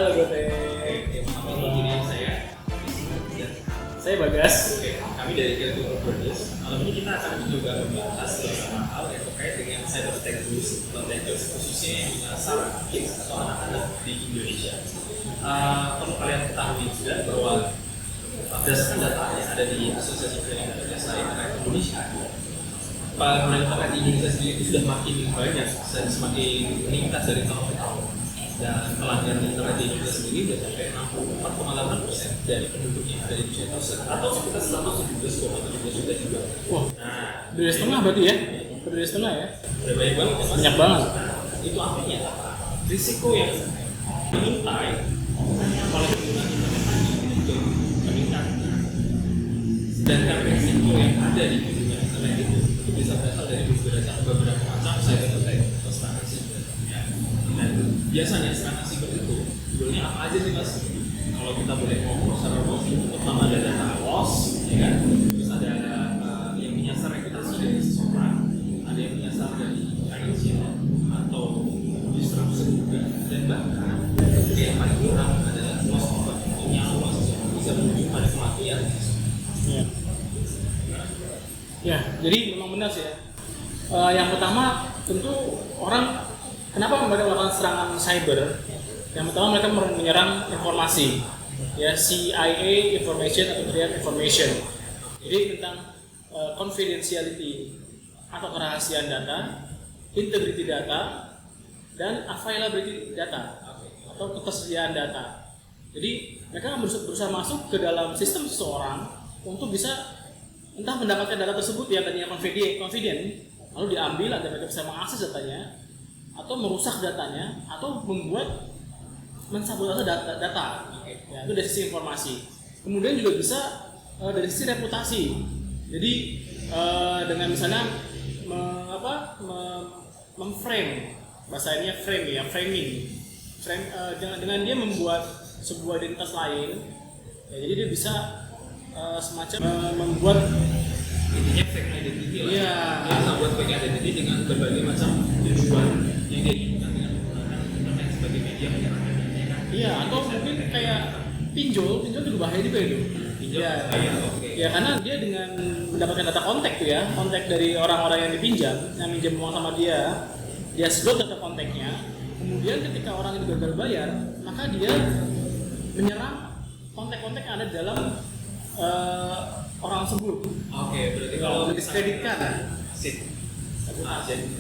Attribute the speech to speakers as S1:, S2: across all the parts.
S1: Halo Gote.
S2: Ini
S1: Saya Bagas.
S2: kami dari Creative Brothers. Malam ini kita akan juga membahas beberapa hal yang terkait dengan cyber tech khususnya yang menyasar kids atau anak-anak di Indonesia. Perlu kalian ketahui juga bahwa berdasarkan data yang ada di Asosiasi Jaringan Jasa Internet Indonesia, penggunaan internet di Indonesia sendiri itu sudah makin banyak dan semakin meningkat dari tahun ke tahun. Dan pelanggan internet di Indonesia sendiri sudah sampai 64,8% dari penduduk yang ada di Indonesia atau sekitar 117,17 juta juga.
S1: Wah, dari setengah berarti ya? Dari setengah ya?
S2: Udah banyak banget.
S1: Banyak banget.
S2: Itu artinya risiko yang dimintai oleh pengguna internet itu juga meningkat. Sedangkan risiko yang ada di pengguna internet itu bisa berasal dari beberapa macam cyber attack atau serangan siber. Dan biasanya serangan siber itu sebetulnya apa aja sih mas? Kalau kita boleh ngomong secara umum, pertama ada data loss, ya kan? Terus ada yang menyasar reputasi dari seseorang, ada yang menyasar dari financial atau distribusi juga, dan bahkan yang paling kurang adalah loss of nyawa seseorang bisa menuju pada kematian.
S1: Iya. Ya, jadi memang benar sih ya. Yang pertama tentu orang kenapa mereka melakukan serangan cyber? Yang pertama mereka menyerang informasi, ya CIA information atau triad information. Jadi tentang confidentiality atau kerahasiaan data, integrity data, dan availability data atau ketersediaan data. Jadi mereka berusaha masuk ke dalam sistem seseorang untuk bisa entah mendapatkan data tersebut yang tadinya confident, lalu diambil agar mereka bisa mengakses datanya, atau merusak datanya, atau membuat mensabotase data. Ya, itu dari sisi informasi. Kemudian juga bisa dari sisi reputasi. Jadi dengan misalnya memframe, bahasanya framing. Dengan dia membuat sebuah identitas lain, ya, jadi dia bisa semacam membuat
S2: intinya fake identity lah.
S1: Iya.
S2: Dia bisa buat fake identity dengan berbagai macam tujuan yang dia inginkan dengan menggunakan internet sebagai media penyerangan.
S1: Iya, atau mungkin kayak pinjol juga bahaya juga itu.
S2: Pinjol
S1: Ya,
S2: bahaya, oke.
S1: ya karena dia dengan mendapatkan data kontak tuh ya, kontak dari orang-orang yang dipinjam, yang minjem uang sama dia sedot data kontaknya. Kemudian ketika orang itu gagal bayar, maka dia menyerang kontak-kontak yang ada di dalam orang tersebut.
S2: Oke, berarti
S1: Kalau
S2: kalau
S1: diskreditkan.
S2: sip.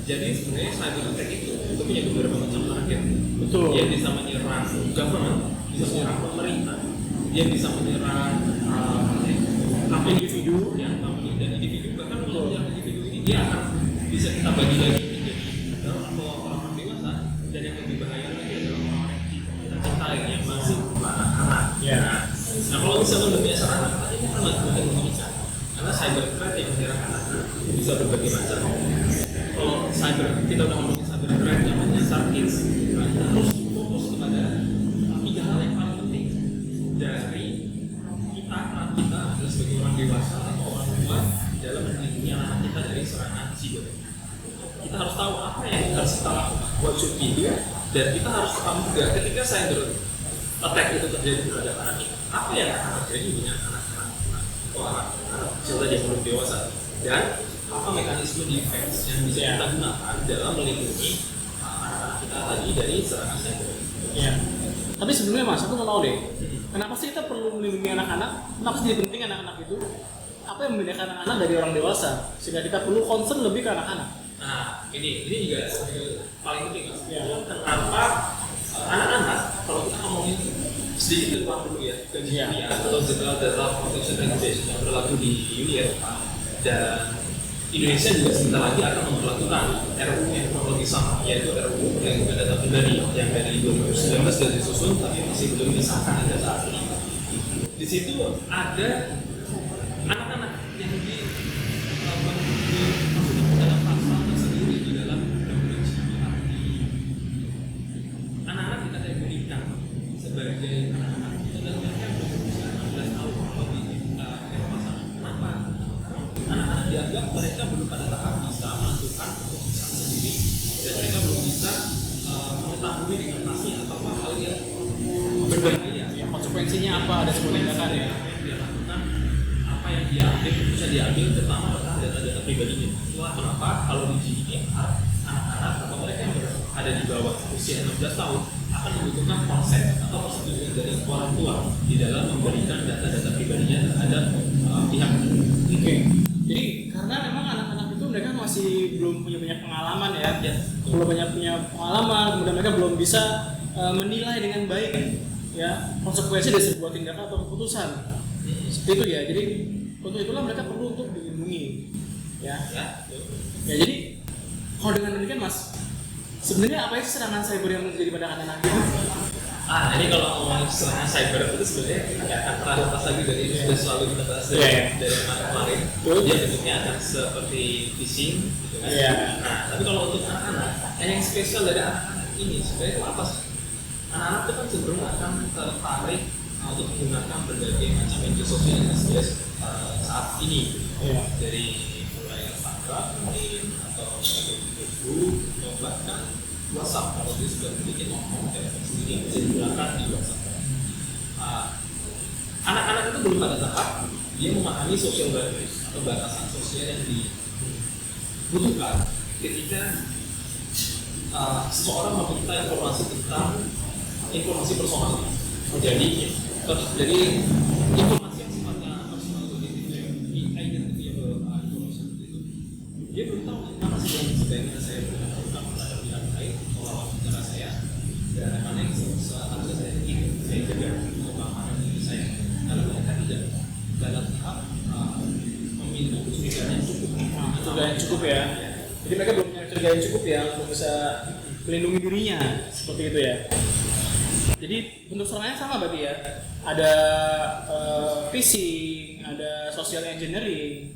S2: Jadi sebenarnya cyber attack itu punya beberapa macam target.
S1: Betul.
S2: Dia bisa menyerang government, bisa menyerang pemerintah, dia bisa menyerang
S1: Individu.
S2: yang company dan individu. Bahkan kalau menyerang individu ini dia akan bisa kita bagi lagi menjadi orang dewasa, dan yang lebih bahaya lagi adalah orang-orang yang kita cintai yang masih anak-anak.
S1: Ya.
S2: Nah kalau misalnya udah biasa anak, ini kan makin meningkat karena cyber threat yang menyerang anak bisa berbagai macam. Kalau cyber, kita udah ngomongin cyber threat yang menyasar kids, kita harus fokus kepada 3 hal yang paling penting dari kita adalah sebagai orang dewasa atau orang tua dalam melindungi anak kita dari serangan cyber. Kita harus tahu apa yang harus kita lakukan, what should we do, dan kita harus paham juga ketika cyber attack itu terjadi terhadap anak kita, apa yang akan terjadi dengan anak-anak atau anak-anak kecil tadi yang belum dewasa, dan apa mekanisme defense yang bisa kita gunakan dalam melindungi anak-anak kita tadi dari serangan cyber.
S1: Iya. Tapi sebelumnya Mas, aku mau tahu deh, kenapa sih kita perlu melindungi anak-anak? Kenapa sih jadi penting anak-anak itu? Apa yang membedakan anak-anak dari orang dewasa sehingga kita perlu concern lebih ke anak-anak?
S2: Nah, ini juga paling penting Mas.
S1: Ya.
S2: Kenapa anak-anak, kalau kita ngomongin sedikit luar dulu ya, ke GDPR atau General Data Protection Regulation yang berlaku di Uni Eropa, dan Indonesia juga sebentar lagi akan memperlakukan RUU yang kurang lebih sama, yaitu RUU yang data pribadi yang dari 2019 sudah disusun tapi masih belum disahkan hingga saat ini. Di situ ada anak-anak yang dimasukkan dalam pasal tersendiri di dalam undang-undang GDPR. Anak-anak dikategorikan sebagai anak-anak itu adalah mereka yang berusia 16 tahun atau di Eropa sana. Kenapa? Anak-anak dianggap mereka belum pada tahap bisa menentukan keputusan sendiri, dan mereka belum bisa mengetahui dengan pasti apa hal yang
S1: kenapa ada sebuah tindakan ya.
S2: Dia lakukan apa yang dia ambil bisa diambil terutama tentang data-data pribadinya. Itulah kenapa kalau di GDPR anak-anak atau mereka yang ada di bawah usia 16 tahun akan membutuhkan konsep atau persetujuan dari orang tua di dalam memberikan data-data pribadinya terhadap pihak.
S1: Oke. Jadi karena memang anak-anak itu mereka masih belum punya banyak pengalaman ya, belum banyak punya pengalaman, kemudian mereka belum bisa menilai dengan baik ya konsekuensi dari sebuah tindakan atau keputusan. Seperti itu ya. Jadi untuk itulah mereka perlu untuk dilindungi. Ya. Ya jadi kalau dengan demikian Mas, sebenarnya apa sih serangan cyber yang terjadi pada anak-anak itu?
S2: Ini kalau ngomongin serangan cyber itu sebenarnya nggak akan pernah lepas lagi dari itu sudah selalu kita bahas dari kemarin. Dia bentuknya akan seperti phishing, gitu kan? Nah, tapi kalau untuk anak-anak, yang spesial dari anak-anak ini sebenarnya itu apa sih? Anak-anak itu kan cenderung akan tertarik untuk menggunakan berbagai macam media sosial yang saat ini, dari mulai Instagram, atau Facebook, atau bahkan WhatsApp kalau dia sudah memiliki nomor telepon sendiri yang bisa digunakan di WhatsApp. Anak-anak itu belum pada tahap dia memahami social boundaries atau batasan sosial yang dibutuhkan ketika seseorang meminta informasi tentang informasi personal. Jadi informasi yang sifatnya personal itu identifiable information itu dia belum tahu mana sih yang sebaiknya saya berikan pada pihak lain atau lawan bicara saya dan mana yang seharusnya saya jaga untuk keamanan diri saya karena mereka tidak dalam tahap memiliki kecurigaan yang cukup.
S1: Kecurigaan yang cukup ya. Jadi mereka belum punya kecurigaan yang cukup ya untuk bisa melindungi dirinya seperti itu ya. Jadi bentuk serangannya sama berarti ya. Ada phishing, ada social engineering,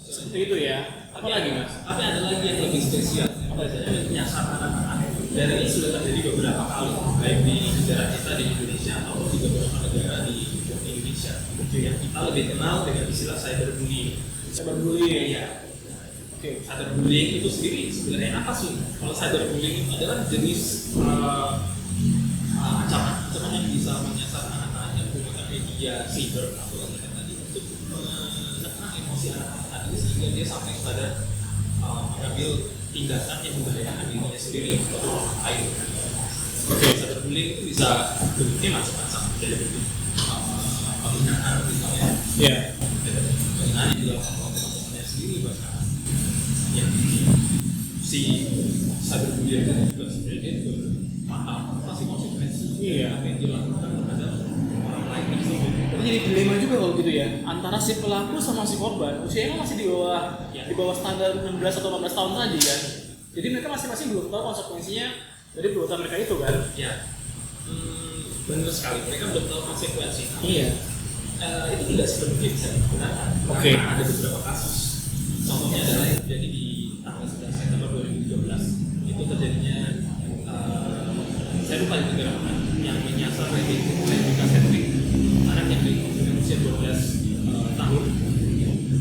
S1: seperti itu ya. Apa lagi Mas?
S2: Tapi ada lagi yang lebih spesial. Biasanya menyasar anak-anak. Dan ini sudah terjadi beberapa kali, baik di negara kita di Indonesia ataupun di beberapa negara di Indonesia. Yang kita lebih kenal dengan istilah cyberbullying.
S1: Cyberbullying.
S2: Iya. Cyberbullying itu sendiri sebenarnya apa sih? Kalau cyberbullying itu adalah jenis ancaman yang bisa menyasar anak-anak yang menggunakan media cyber atau internet tadi untuk menekan emosi anak-anak tadi sehingga dia sampai pada mengambil tindakan yang membahayakan dirinya sendiri atau orang lain. Cyberbullying itu bisa bentuknya macam-macam, dari bentuk penghinaan misalnya, penghinaan yang dilakukan oleh teman-temannya sendiri bahkan yang si cyberbullying itu juga sebenarnya itu paham pasti konsekuensi apa yang dilakukan terhadap orang lain tersebut.
S1: Jadi dilema juga kalau gitu ya antara si pelaku sama si korban. Usianya masih di bawah standar 16 atau 15 tahun tadi kan. Jadi mereka masing-masing belum tahu konsekuensinya dari perbuatan mereka itu kan.
S2: Ya, benar sekali. Mereka belum tahu konsekuensi.
S1: Iya.
S2: Itu tidak sepenuhnya bisa digunakan. Karena ada beberapa kasus. Contohnya adalah yang terjadi di tanggal 11 September 2013. Itu terjadinya saya lupa di negara mana yang menyasar Rebecca Sedgwick, anak yang berusia 12 tahun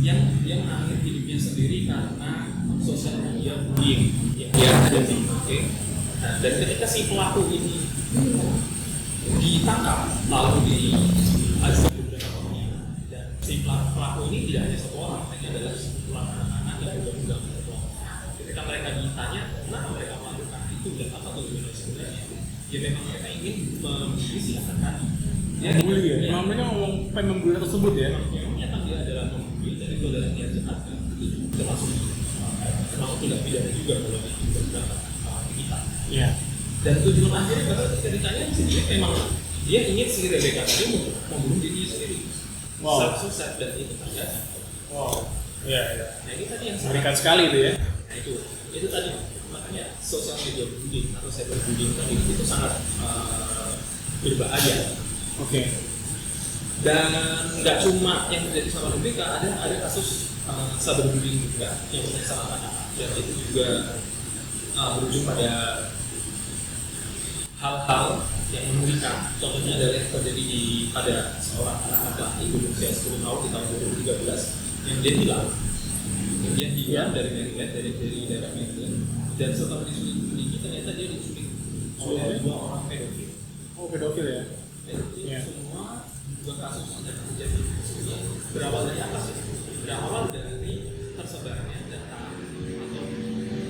S2: yang dia mengakhiri hidupnya sendiri karena sosial media bullying yang dia hadapi. Dan ketika si pelaku ini ditangkap lalu diajukan beberapa orang dan si pelaku ini tidak hanya satu orang, hanya adalah sekumpulan anak-anak yang bergabung dalam kelompok. Ketika mereka ditanya kenapa mereka melakukan itu dan apa tujuannya sebenarnya, ya memang mereka ingin membuli si anak tadi. Dia
S1: membuli ya? Memang mereka ngomong pengen membuli tersebut ya?
S2: Ternyata dia adalah membuli dan itu adalah niat jahat kan? Itu termasuk tidak pidana juga kalau di beberapa kita.
S1: Iya.
S2: Dan tujuan akhirnya bahkan ketika ditanya sendiri memang dia ingin si Rebecca tadi membunuh dirinya sendiri. Self-suicide dan itu terjadi.
S1: Wow. Iya.
S2: Nah ini tadi yang
S1: mengerikan sekali itu ya.
S2: Nah itu tadi makanya social media bullying atau cyberbullying tadi itu sangat berbahaya. Dan nggak cuma yang terjadi sama Rebecca, ada kasus cyberbullying juga yang menyasar anak-anak dan itu juga berujung pada hal-hal yang mengerikan. Contohnya adalah yang terjadi pada seorang anak laki-laki berusia 10 tahun di tahun 2013 yang dia hilang. Dia hilang dari Maryland, dari daerah Maryland, dan setelah diselidiki ternyata dia diculik oleh dua orang pedofil.
S1: Oh pedofil ya?
S2: Itu semua sebuah kasus yang terjadi sebetulnya berawal dari apa sih? Berawal dari tersebarnya data atau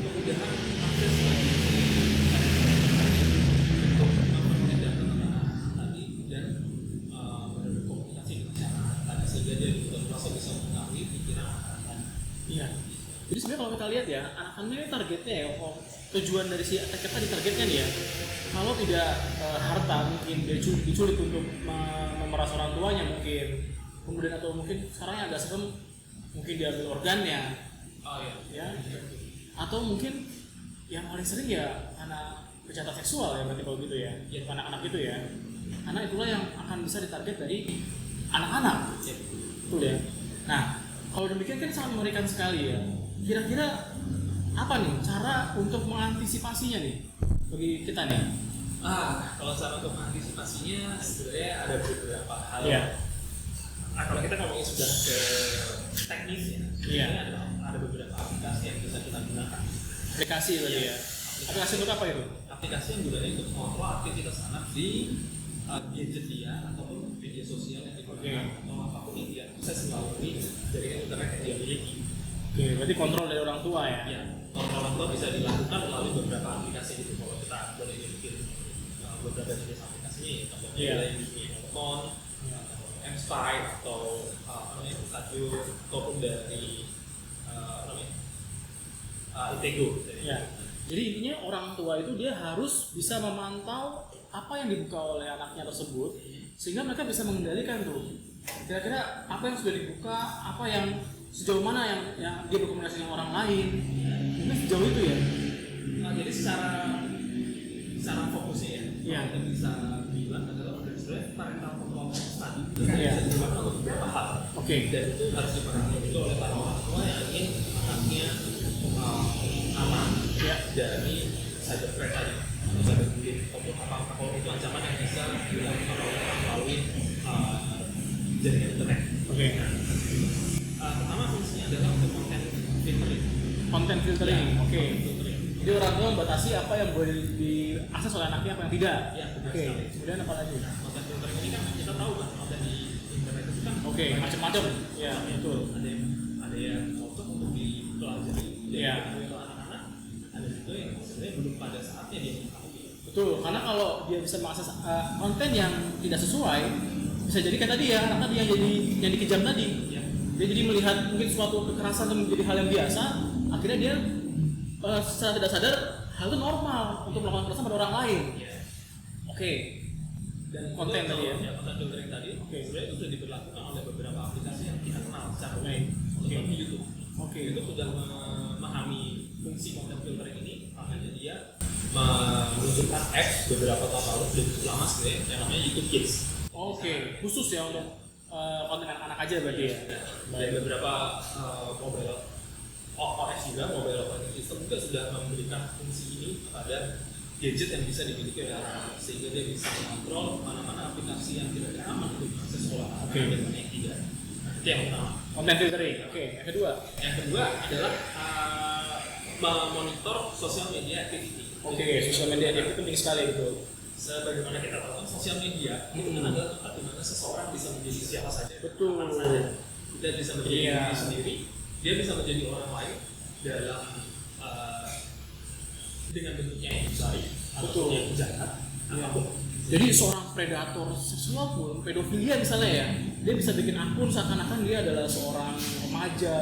S2: kemudahan akses bagi untuk memperoleh data tentang tadi dan berkomunikasi dengan masyarakat tadi sehingga dia langsung bisa mengetahui pikiran anak-anak.
S1: Iya. Jadi sebenarnya kalau kita lihat ya, anak-anak ini targetnya ya, tujuan dari si attacker tadi targetnya nih ya, kalau tidak harta mungkin dia diculik untuk memeras orang tuanya mungkin, kemudian atau mungkin sekarang yang agak serem mungkin diambil organnya, ya, atau mungkin yang paling sering ya anak pecantat seksual ya berarti kalau gitu ya, anak-anak itu ya, karena itulah yang akan bisa ditarget dari anak-anak, betul ya. Nah kalau demikian kan sangat mengerikan sekali ya. Kira-kira apa nih cara untuk mengantisipasinya nih bagi kita nih?
S2: Kalau cara untuk mengantisipasinya sebenarnya ada beberapa hal.
S1: Iya.
S2: Kalau kita ngomongin sudah ke teknis ya,
S1: Iya.
S2: ada beberapa aplikasi yang bisa kita gunakan.
S1: Aplikasi berarti ya. Aplikasi untuk apa itu?
S2: Aplikasi yang gunanya untuk mengontrol aktivitas anak di gadget dia ataupun media sosial yang digunakan atau apapun yang dia akses melalui jaringan internet yang dia miliki.
S1: Oke, berarti kontrol dari orang tua ya?
S2: Ya, kontrol orang tua bisa dilakukan melalui beberapa aplikasi gitu. Kalau kita boleh bikin beberapa jenis aplikasinya ya, contohnya yang di Phone, M-Spy atau Stadio ataupun dari Intego.
S1: Ya. Jadi intinya orang tua itu dia harus bisa memantau apa yang dibuka oleh anaknya tersebut sehingga mereka bisa mengendalikan tuh kira-kira apa yang sudah dibuka, apa yang sejauh mana yang dia berkomunikasi dengan orang lain, mungkin sejauh itu ya.
S2: Jadi secara fokusnya ya, kita bisa bilang adalah sebenarnya parental control tadi bisa dilakukan untuk beberapa hal. Dan itu harus diperhatikan juga oleh para orang tua yang ingin anaknya aman dari cyber threat tadi, cyberbullying ataupun apapun itu ancaman yang bisa dilakukan oleh orang melalui jaringan internet. Pertama fungsinya adalah untuk konten filtering.
S1: Konten filtering, Jadi orang tua membatasi apa yang boleh diakses oleh anaknya, apa yang tidak. Kemudian apa lagi?
S2: Konten filtering ini kan kita tahu kan konten di internet itu kan
S1: macam-macam. Ya, betul.
S2: Ada yang cocok untuk dipelajari dari anak-anak, ada juga yang sebenarnya belum pada saatnya dia mengetahui.
S1: Betul, karena kalau dia bisa mengakses konten yang tidak sesuai, bisa jadi kayak tadi ya, anak tadi yang dikejam tadi. Dia jadi melihat mungkin suatu kekerasan itu menjadi hal yang biasa, akhirnya dia secara tidak sadar hal itu normal untuk melakukan kekerasan pada orang lain. Dan konten tadi ya.
S2: Konten filtering tadi, sebenarnya itu sudah diberlakukan oleh beberapa aplikasi yang kita kenal secara umum. Contohnya YouTube. YouTube sudah memahami fungsi konten filtering ini, makanya dia menunjukkan apps beberapa tahun lalu sudah cukup lama sebenarnya yang namanya YouTube Kids.
S1: Khusus ya untuk konten anak-anak aja berarti ya.
S2: Dan beberapa mobile OS juga, mobile operating system juga sudah memberikan fungsi ini kepada gadget yang bisa dimiliki oleh anak, sehingga dia bisa mengontrol mana-mana aplikasi yang kira-kira aman untuk diakses oleh anak dan mana yang tidak. Itu yang pertama.
S1: Konten filtering. Yang kedua.
S2: Yang kedua adalah memonitor sosial media activity.
S1: Sosial media activity penting sekali itu.
S2: Sebagaimana kita tahu kan sosial media itu kan adalah tempat di mana seseorang bisa menjadi siapa saja.
S1: Betul.
S2: Dia bisa menjadi diri sendiri, dia bisa menjadi orang lain dalam dengan bentuknya yang baik atau yang jahat.
S1: Jadi seorang predator seksual pun, pedofilia misalnya ya, dia bisa bikin akun seakan-akan dia adalah seorang remaja,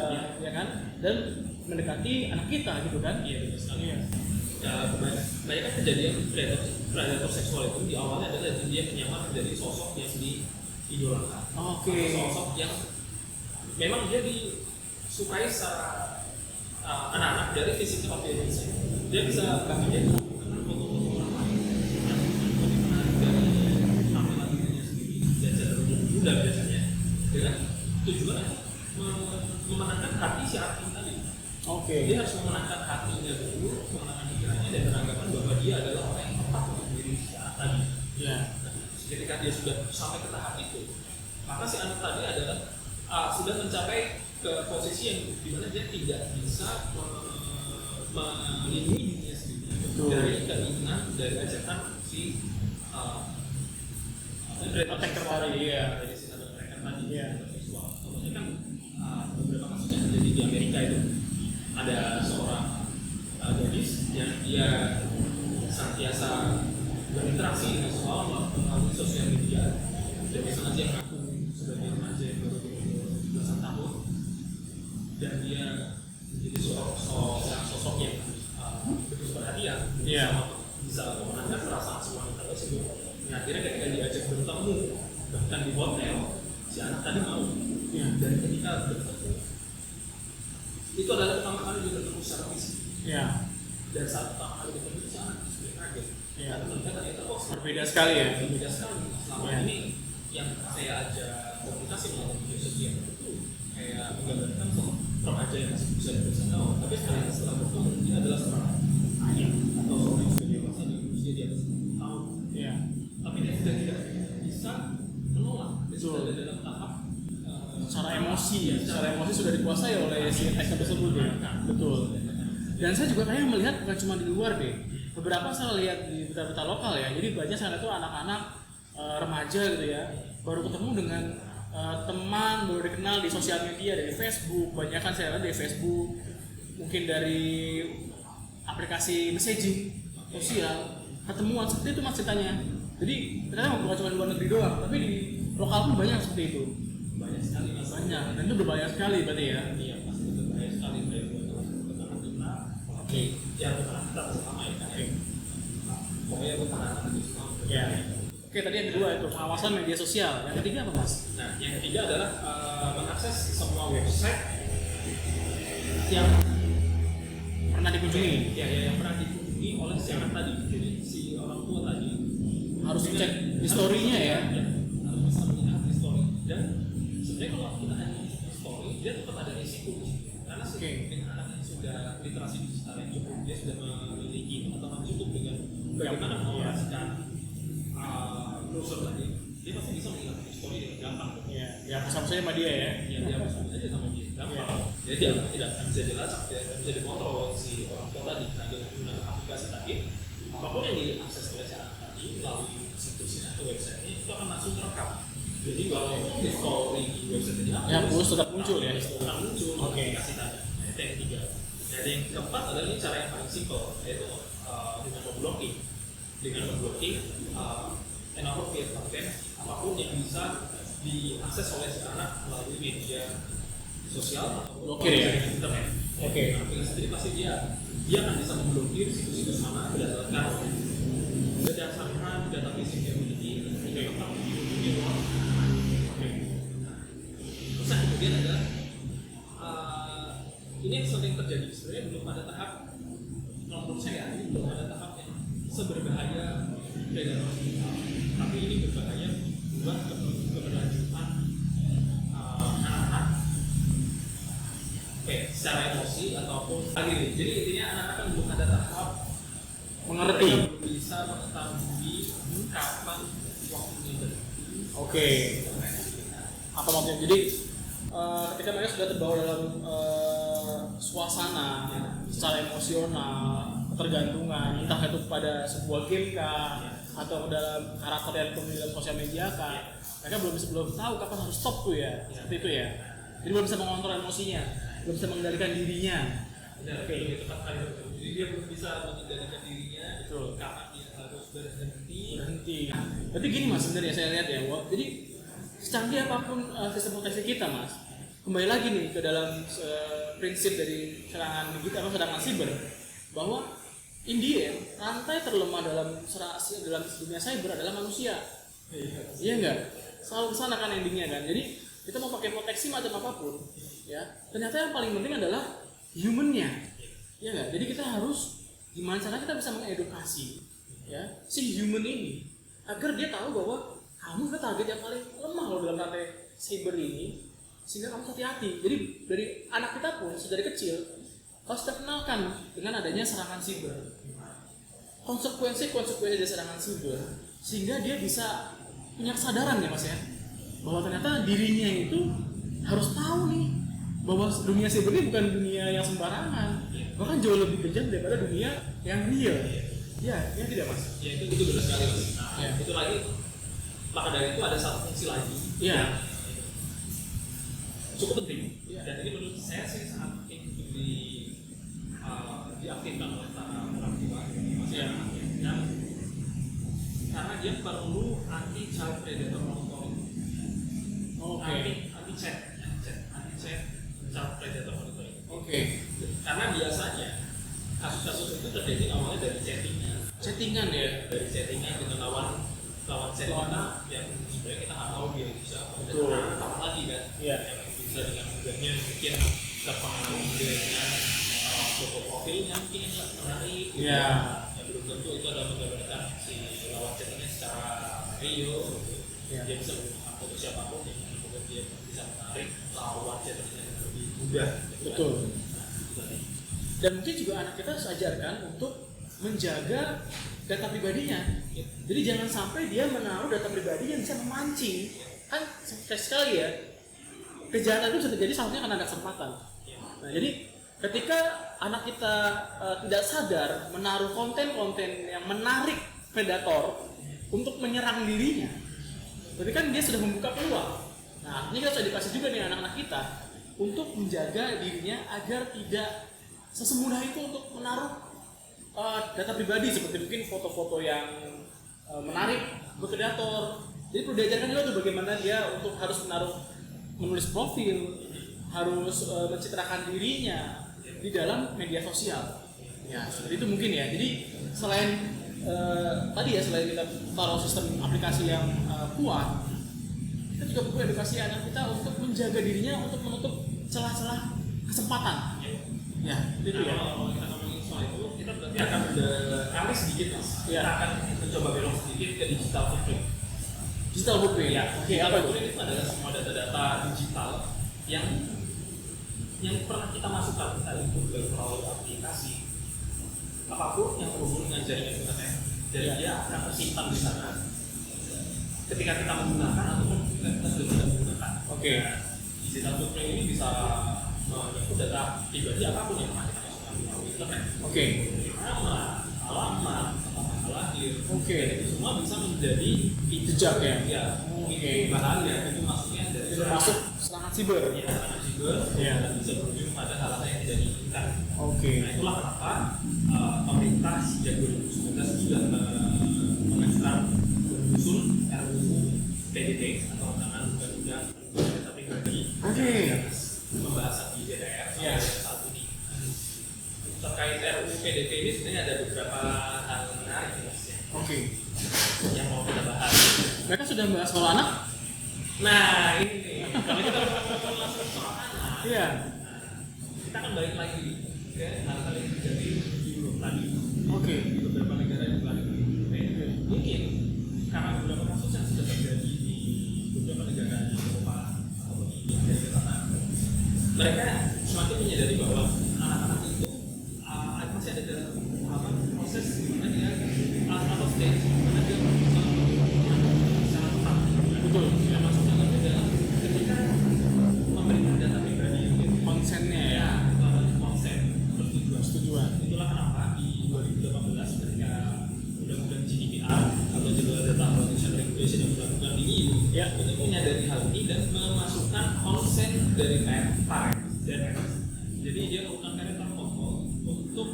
S1: ya kan, dan mendekati anak kita gitu kan?
S2: Iya betul sekali. Banyak kan kejadian predator seksual itu di awalnya adalah dia menyamar dari sosok yang diidolakan. Sosok yang memang dia disukai secara anak-anak dari fisik appearance. Dia bisa menjadi foto-foto orang lain dari tampilan dirinya sendiri dan cenderung muda biasanya dengan tujuan memenangkan hati si artis tadi. Dia harus memenangkan hatinya dulu, memenangkan pikirannya dan beranggapan bahwa dia adalah orang yang tepat untuk diri si anak tadi. Ketika dia sudah sampai ke tahap itu, maka si anak tadi adalah sudah mencapai ke posisi yang dimana dia tidak bisa melindungi dirinya sendiri dari keinginan, dari ajakan si attacker tadi. dia senantiasa berinteraksi dengan seseorang melalui sosial media, dan misalnya dia mengaku sebagai remaja yang baru belasan tahun, dan dia menjadi sosok yang begitu perhatian, bisa memenangkan perasaan semua wanita tersebut. Nah, akhirnya ketika diajak bertemu bahkan di hotel, si anak tadi mau. Dan ketika bertemu, itu adalah pertama kali dia bertemu secara fisik. Dan saat pertama kali bertemu, si anak sudah kaget. Karena ternyata
S1: berbeda sekali ya.
S2: Berbeda sekali. Selama ini yang saya ajak komunikasi melalui media sosial itu kayak menggambarkan remaja yang masih bisa bersama, tapi setelah bertemu dia adalah seorang ayah atau seorang yang sudah dewasa di usia di atas 10 tahun. Tapi dia sudah tidak bisa menolak. Dia sudah ada dalam tahap
S1: secara emosi sudah dikuasai oleh si teks tersebut ya. Betul. Dan saya juga kayaknya melihat bukan cuma di luar deh. Beberapa saya lihat di berita-berita lokal ya. Jadi banyak saya lihat tuh anak-anak remaja gitu ya, baru ketemu dengan teman baru dikenal di sosial media, dari Facebook. Banyak kan saya lihat dari Facebook, mungkin dari aplikasi messaging sosial, ketemuan seperti itu mas ceritanya. Jadi ternyata bukan cuma di luar negeri doang, tapi di lokal pun banyak seperti itu.
S2: Banyak sekali mas.
S1: Banyak, dan itu berbahaya sekali berarti ya.
S2: Iya, pasti berbahaya sekali buat anak kita. Ya buat anak kita bersama ya kan. Pokoknya buat anak kita semua.
S1: Oke, tadi yang kedua itu pengawasan media sosial. Yang ketiga apa mas?
S2: Nah, yang ketiga adalah mengakses semua website yang
S1: pernah dikunjungi.
S2: Yang pernah dikunjungi oleh si anak tadi. Jadi si orang tua tadi
S1: harus cek historinya ya.
S2: Harus bisa melihat histori. Dan sebenarnya kalau kita hanya histori, dia tetap ada risiko. Karena dengan anak yang sudah literasi digital yang cukup, dia sudah memiliki pengetahuan cukup dengan bagaimana mengoperasikan browser tadi, dia pasti bisa melihat histori dengan gampang.
S1: Ya sama saja sama dia ya.
S2: Dia bisa saja sama dia gampang. Jadi dia tidak akan bisa dilacak, tidak akan bisa dikontrol si orang tua tadi. Nah, dengan menggunakan aplikasi tadi, apapun yang diakses oleh si anak tadi melalui situsnya atau website-nya itu akan langsung terekam. Jadi kalau history di website tadi
S1: hapus tetap muncul ya.
S2: Tetap muncul. Aplikasi tadi. Itu yang ketiga. Jadi yang keempat adalah ini cara yang paling simpel, yaitu dengan memblocking. Dengan memblocking inappropriate content apapun yang bisa diakses oleh si anak melalui media sosial atau internet. Aplikasi tadi pasti dia akan bisa memblokir situs-situs mana berdasarkan database yang dia miliki hingga tetap di luar. Terus yang kemudian ada ini yang sering terjadi, sebenarnya belum ada tahap, menurut saya ini belum ada tahap yang seberbahaya predator digital, tapi ini berbahaya buat keberlanjutan anak-anak secara emosi ataupun lagi. Jadi intinya anak-anak kan belum ada tahap
S1: mengerti,
S2: belum bisa mengetahui kapan waktunya
S1: berhenti. Apa maksudnya? Jadi ketika mereka sudah terbawa dalam suasana secara emosional, ketergantungan, entah itu pada sebuah game kah atau dalam karakter yang kemudian dalam sosial media kah, mereka belum tahu kapan harus stop tuh ya, seperti itu ya. Jadi belum bisa mengontrol emosinya, belum bisa mengendalikan dirinya.
S2: Jadi dia belum bisa mengendalikan dirinya. Betul. Kapan dia harus berhenti.
S1: Berarti gini mas, sebenarnya saya lihat ya, jadi secanggih apapun sistem proteksi kita mas, kembali lagi nih ke dalam prinsip dari serangan digital atau serangan siber, bahwa in the end, rantai terlemah dalam dunia cyber adalah manusia. Iya enggak? Selalu kesana kan endingnya kan. Jadi kita mau pakai proteksi macam apapun, ya ternyata yang paling penting adalah humannya. Iya enggak? Jadi kita harus gimana cara kita bisa mengedukasi ya si human ini agar dia tahu bahwa kamu adalah target yang paling lemah loh dalam rantai cyber ini, sehingga kamu hati-hati. Jadi dari anak kita pun dari kecil harus kita kenalkan dengan adanya serangan siber, konsekuensi dari serangan siber, sehingga dia bisa punya kesadaran ya mas ya, bahwa ternyata dirinya itu harus tahu nih bahwa dunia siber ini bukan dunia yang sembarangan, bahkan jauh lebih kejam daripada dunia yang real. Ya tidak mas?
S2: Ya itu benar sekali mas. Nah, itu lagi, maka dari itu ada satu fungsi lagi yang cukup penting, dan ini menurut saya sih sangat penting untuk diaktifkan oleh para orang tua dia perlu anti child predator monitoring.
S1: Oke.
S2: Anti chat child predator monitoring.
S1: Oke.
S2: Karena biasanya kasus-kasus itu terjadi awalnya dari
S1: Chattingan ya.
S2: dari chattingan dengan lawan chat kita yang sebenarnya kita nggak tahu dia bisa
S1: Betul.
S2: tahu lagi kan.
S1: Iya.
S2: Yang bisa dengan mudahnya mungkin terpengaruh dengan foto profilnya mungkin menarik.
S1: Iya.
S2: Ya belum tentu itu adalah menggambarkan si lawan chattingnya secara real.
S1: Iya.
S2: Dia bisa menggunakan foto siapapun yang kemudian dia bisa menarik lawan chattingnya dengan lebih mudah.
S1: Betul. Dan mungkin juga anak kita harus ajarkan untuk menjaga data pribadinya. Jadi jangan sampai dia menaruh data pribadi yang bisa memancing. Kan sekali ya, kejahatan itu bisa terjadi salah satunya karena ada kesempatan. Nah, jadi ketika anak kita tidak sadar menaruh konten-konten yang menarik predator untuk menyerang dirinya, berarti kan dia sudah membuka peluang. Nah, ini kita harus edukasi juga nih anak-anak kita untuk menjaga dirinya agar tidak sesemudah itu untuk menaruh data pribadi seperti mungkin foto-foto yang menarik untuk predator. Jadi perlu diajarkan juga tuh bagaimana dia untuk harus menulis profil, harus mencitrakan dirinya di dalam media sosial. Ya, seperti itu mungkin ya. Jadi selain selain kita taruh sistem aplikasi yang kuat, kita juga perlu edukasi anak kita untuk menjaga dirinya untuk menutup celah-celah kesempatan. Ya, itu ya.
S2: Kalau kita ngomongin soal itu, kita berarti akan alih sedikit mas.
S1: Ya.
S2: Kita akan mencoba belok sedikit ke digital footprint.
S1: Digital footprint.
S2: Ya,
S1: Oke,
S2: digital
S1: apa itu?
S2: footprint itu adalah semua data-data digital yang pernah kita masukkan tadi melalui aplikasi apapun yang berhubungan dengan jaringan internet, dan dia akan tersimpan di sana. Ketika kita menggunakan ataupun kita sudah tidak menggunakan.
S1: Oke.
S2: Digital footprint ini bisa menyangkut data pribadi apapun yang pernah kita masukkan melalui internet.
S1: Oke.
S2: Nama, alamat, tanggal lahir,
S1: Oke.
S2: dan itu semua bisa menjadi
S1: Jejak ya?
S2: Ya,
S1: Oke.
S2: itu bahaya, itu maksudnya dari
S1: Itu masuk serangan siber.
S2: ya, serangan siber,
S1: Ya.
S2: dan bisa berujung pada hal-hal yang tidak diinginkan.
S1: Oke.
S2: Nah, itulah kenapa pemerintah sejak 2019 sudah mengajukan menyusun RUU PDT atau rancangan undang-undang data pribadi.
S1: Oke.
S2: Pembahasan di DPR
S1: Ya.
S2: saat ini. Terkait RUU PDT ini sebenarnya ada beberapa hal menarik Mas, ya,
S1: Oke.
S2: yang mau kita bahas.
S1: Mereka sudah bahas soal anak?
S2: Nah ini nih, kalau kita ngomong langsung soal anak,
S1: Iya.
S2: kita akan balik lagi ke hal-hal yang terjadi di Europe tadi.
S1: Oke.
S2: Di beberapa negara yang telah mungkin karena beberapa kasus yang sudah terjadi di beberapa negara di Eropa atau di Amerika sana, mereka semakin menyadari bahwa anak-anak itu masih ada dalam proses di mana dia atau stage di mana dia secara tepat.
S1: Betul.
S2: Ya, maksudnya adalah ketika memberikan data pribadi itu
S1: Konsennya ya.
S2: itu adalah konsen
S1: Persetujuan.
S2: itulah kenapa di 2018 ketika undang-undang GDPR atau General Data Protection Regulation yang dilakukan di EU
S1: Ya.
S2: itu menyadari hal ini dan memasukkan konsen dari parent dan jadi dia melakukan parental control untuk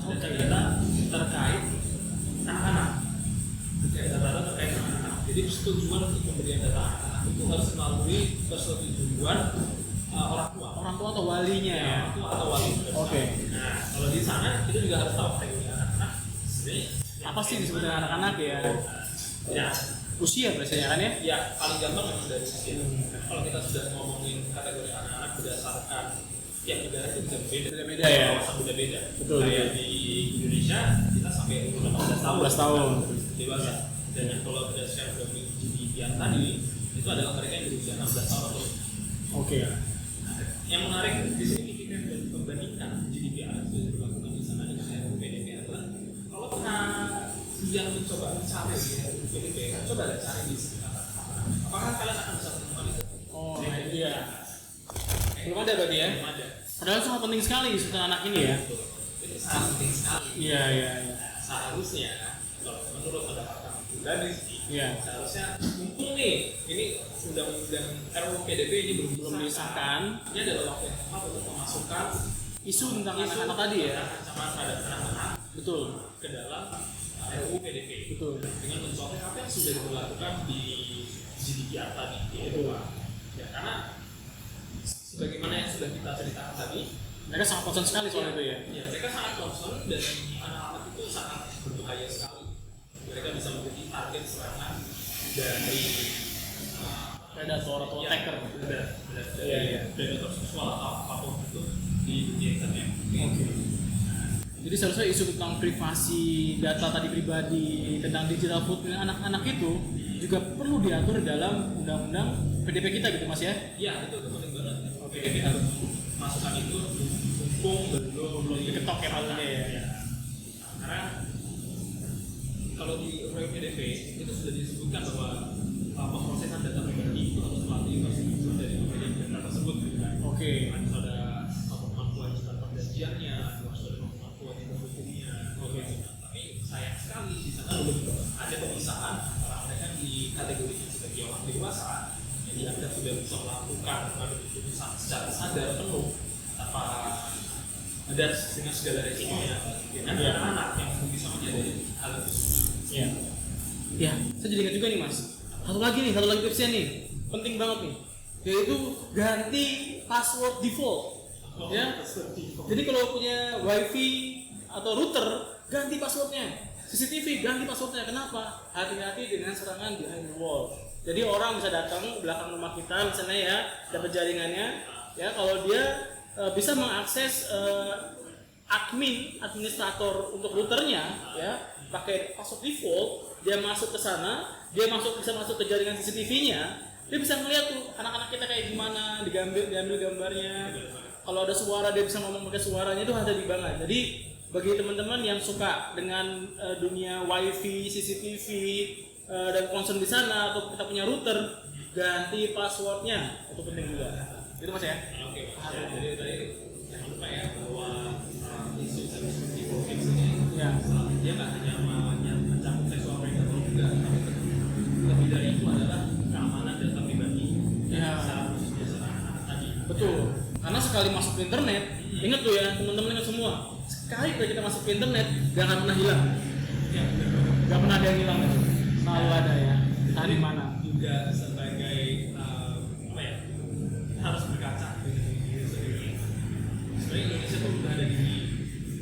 S2: data-data terkait anak-anak, data-data terkait anak-anak. Jadi persetujuan untuk pemberian data anak-anak itu harus melalui persetujuan orang tua.
S1: Orang tua atau walinya ya.
S2: Orang tua atau wali.
S1: Oke.
S2: Nah, kalau di sana kita juga harus tahu kategori anak-anak. Sebenarnya
S1: Apa sih disebut dengan anak-anak ya?
S2: Ya,
S1: Usia biasanya kan ya?
S2: ya paling gampang memang dari usia. Kalau kita sudah ngomongin kategori anak-anak berdasarkan tiap negara itu bisa berbeda.
S1: Beda-beda ya.
S2: Kawasan beda-beda.
S1: Betul,
S2: Kayak
S1: ya.
S2: di Indonesia kita sampai umur 18 tahun.
S1: 18 tahun.
S2: Dewasa. Dan yang kalau berdasarkan undang GDPR tadi itu adalah mereka yang berusia 16 tahun atau lebih.
S1: Oke.
S2: Nah, yang menarik di sini kita membandingkan GDPR itu dilakukan di sana dengan RUU PDP adalah kalau kita yang mencoba mencari di RUU PDP, coba lihat cari di sekitar apakah kalian akan bisa menemukan itu?
S1: Oh, iya. Belum ada berarti ya?
S2: Belum ada.
S1: Padahal sangat penting sekali isu tentang anak ini ya.
S2: Betul. Itu sangat penting sekali.
S1: Iya, iya, iya.
S2: Seharusnya kalau menurut pendapat kami pribadi sih,
S1: Iya.
S2: seharusnya mumpung nih ini undang-undang RUU PDP ini belum
S1: disahkan.
S2: Ini adalah waktu yang tepat untuk memasukkan
S1: Isu tentang anak-anak tadi ya.
S2: ancaman terhadap anak-anak
S1: Betul.
S2: ke dalam RUU PDP.
S1: Betul.
S2: Dengan mencontoh apa yang sudah dilakukan di GDPR tadi di Eropa. Ya, karena sebagaimana yang sudah kita ceritakan tadi,
S1: Mereka sangat concern sekali soal itu ya.
S2: ya, mereka sangat concern dan anak-anak itu sangat berbahaya sekali. Mereka bisa menjadi target serangan dari
S1: Predator atau attacker.
S2: Dari predator seksual atau apapun itu di dunia internet.
S1: Jadi seharusnya isu tentang privasi data tadi pribadi, tentang digital footprint anak-anak itu juga perlu diatur dalam undang-undang PDP kita gitu Mas ya?
S2: Iya, itu penting banget. PDP harus masukkan itu mumpung belum
S1: diketok ya malunya ya.
S2: Karena kalau di RUU PDP itu sudah disebutkan bahwa pemrosesan data pribadi itu harus melalui persetujuan dari pemilik data tersebut.
S1: Oke.
S2: Harus ada kemampuan jika perjanjiannya, harus ada kemampuan yang hukumnya. Tapi sayang sekali di sana belum ada pemisahan antara mereka dikategorikan sebagai orang dewasa. Jadi Anda sudah bisa melakukan keputusan secara sadar penuh tanpa ada dengan segala resikonya. Dan anak-anak yang bisa menyadari hal itu.
S1: Iya. Ya, saya jadi ingat juga nih Mas. Satu lagi tipsnya nih, penting banget nih, yaitu ganti password default. Ya. Jadi kalau punya WiFi atau router, ganti passwordnya. CCTV ganti passwordnya. Kenapa? Hati-hati dengan serangan behind the wall. Jadi orang bisa datang ke belakang rumah kita misalnya ya, dapat jaringannya. Ya, kalau dia bisa mengakses administrator untuk routernya, ya, pakai password default, dia masuk ke sana, dia bisa masuk ke jaringan CCTV-nya, dia bisa ngeliat tuh anak-anak kita kayak gimana, diambil gambarnya. Kalau ada suara dia bisa ngomong pakai suaranya, itu hati banget. Jadi bagi teman-teman yang suka dengan dunia wifi, CCTV dan concern di sana atau kita punya router, ganti passwordnya, itu penting juga. Itu Mas ya.
S2: Oke. Jadi tadi jangan lupa ya bahwa isu seperti COVID ini, dia nggak hanya mencakup seksual predator juga, tapi lebih dari itu adalah keamanan data pribadi. Secara khususnya secara anak tadi.
S1: Betul. Karena sekali masuk ke internet, ingat tuh ya teman-teman ingat semua, sekali kita masuk ke internet, gak akan pernah hilang. Gak pernah ada yang hilang itu. Selalu ada ya. Entah di mana.
S2: Juga sebagai apa ya? Harus berkaca dengan diri sendiri. Sebenarnya Indonesia tuh udah ada di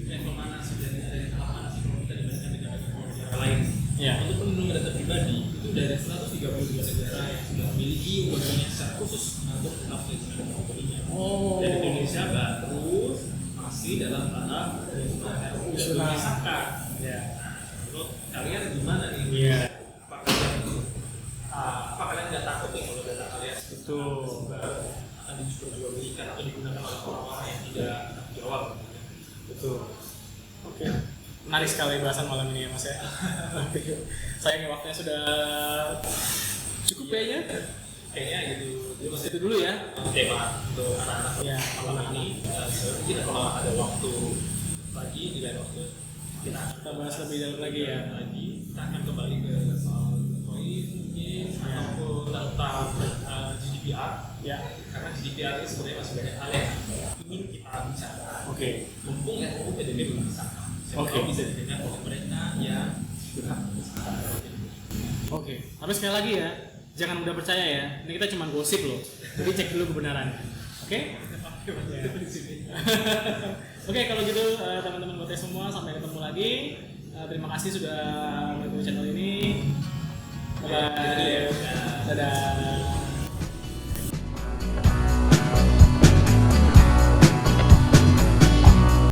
S2: level mana sih, dan ada di tahap mana sih kalau kita dibandingkan dengan negara lain.
S1: Ya.
S2: Untuk pelindungan data pribadi itu dari 132 negara yang sudah memiliki undang-undang secara khusus mengatur tentang pelindungan data pribadinya. Dan Indonesia baru masih dalam tahap RUU yang belum disahkan.
S1: Ya.
S2: Menurut kalian gimana nih?
S1: Iya.
S2: Apa kalian nggak takut nih kalau data kalian akan diperjualbelikan atau digunakan oleh orang-orang yang tidak jawab?
S1: Betul. Oke. Menarik sekali bahasan malam ini ya Mas ya. Sayangnya waktunya sudah cukup kayaknya.
S2: Kayaknya
S1: Itu dulu ya.
S2: Tema untuk anak-anak
S1: Ya,
S2: malam ini. Mungkin kalau ada waktu lagi di lain waktu
S1: Kita bahas lebih dalam lagi ya.
S2: Kita akan kembali ke soal poin mungkin ataupun tentang GDPR.
S1: Ya.
S2: Karena GDPR ini sebenarnya masih banyak hal yang ingin kita bicara.
S1: Oke.
S2: Mumpung ya RUU PDP belum disahkan.
S1: Oke.
S2: Bisa didengar oleh mereka yang berhak.
S1: Oke. Tapi sekali lagi ya, jangan mudah percaya ya. Ini kita cuma gosip loh. Jadi cek dulu kebenarannya. Oke? Oke, kalau gitu teman-teman buat semua, sampai ketemu lagi. Terima kasih sudah mendukung channel ini. Bye. Dadah.